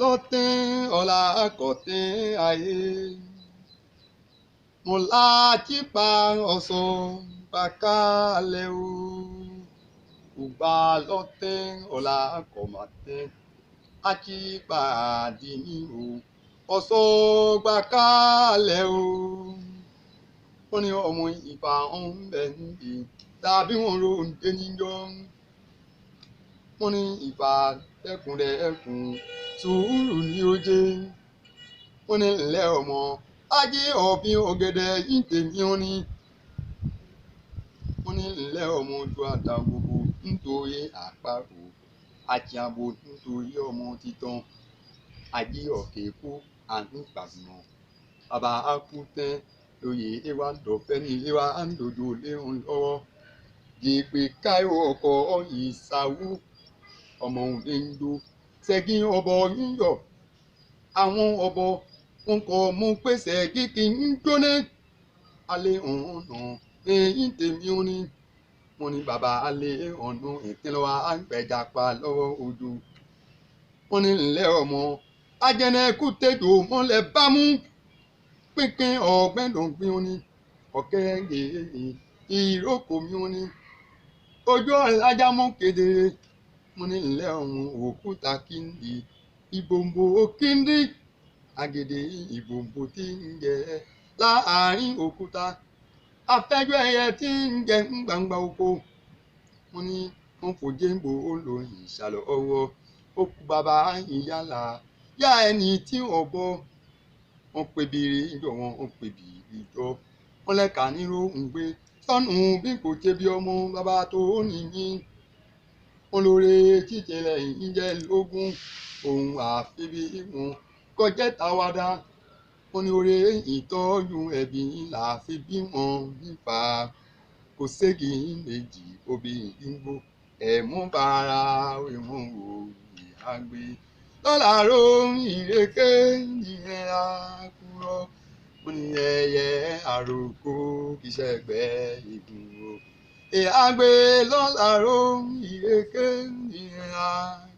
lọ́tẹ̀ ọ̀la kọ̀tẹ̀ ayé. Mo láti pa ọ̀sán bàkálẹ̀ o. Ùgbà lọ́tẹ̀ ọ̀la kọ̀mọ̀tẹ̀ àti pàdé ní o. Ọ̀sán bàkálẹ̀ o. Wọ́n ní ọmọ ìfà ọ̀hún bẹ̀ ń bì tàbí wọn ro ǹdé níjọ́. Wọ́n ní ìfà ẹkùn sùúrù ní ó jẹ́. Wọ́n ní ńlẹ́ ọmọ ajé ọ̀fin ọ̀gẹ̀dẹ̀ yìí tèmi ó ní. Wọ́n ní ńlẹ́ ọmọ ojú àdá gbogbo nítorí àparò àti àbò nítorí ọmọ títàn. Ajé ọ̀kẹ́ kú àní gbàgbọ́n. Bàbá akúntẹ́ lóye ewa dọ̀fẹ́ ní ewa àńdòdò léhùn lọ́wọ́. Yèpè káyọ̀ ọkọ̀ ọ̀yìn ìsàwú. Ọmọ òun lè ń do ṣẹ́gi ọbọ yíyọ. Àwọn ọbọ wọn kò mú pèsè kíkì ń jóná. Alẹ́ ọ̀nà èyí tèmi ó ní. Mo ní bàbá alẹ́ ọ̀nà ìpínlẹ̀ àgbẹ̀jà pa lọ́wọ́ odò. Wọ́n ní ńlẹ́ ọmọ ajẹnẹkú tẹjọ mọ́lẹ̀ bámú. Pínpín ọ̀gbẹ́dọ̀gbìn ó ní. Ọ̀kẹ́ gèèrè ìrókò mi ó ní. Ojú ọ̀làjà mọ́ kedere. Mo ní ńlẹ́ ọ̀hún òkúta kíndì ìbòǹbò kíndì àgèdè ìbòǹbò tí ń jẹ láàárín òkúta afẹ́jọ́ ẹyẹ tí ń jẹ ń gbangba oko. Mo ní wọn fòjé ń bo olóyìn ìsàlọ̀ ọwọ́ òkú bàbá ìyálà yá ẹni tí ọ̀bọ wọn pèbìrì ìjọ wọn pèbìrì ìjọ wọn lẹ́ka nírò ń gbé sọ́nù bí kò jẹ́ bí ọmọ bàbá tó nìyí. Olóore jíjẹ lẹ́yìn jẹ́ lógún ohun àfibí wọn kọjá tàwádà. Wọ́n ní oore ìtọ́jú ẹbí là fi bí wọn nípa kò ségi méjì obìnrin gbó ẹ̀mú bàrà ìwọ̀n òòyì àgbè lọ́la ro ìrèké ìyẹn àkùrọ̀. Wọ́n ní ẹyẹ àròkọ kìsẹ̀gbẹ́ ìgbìmọ̀ àgbè lọ́la ro ìrèké ìyẹn àkùrọ̀.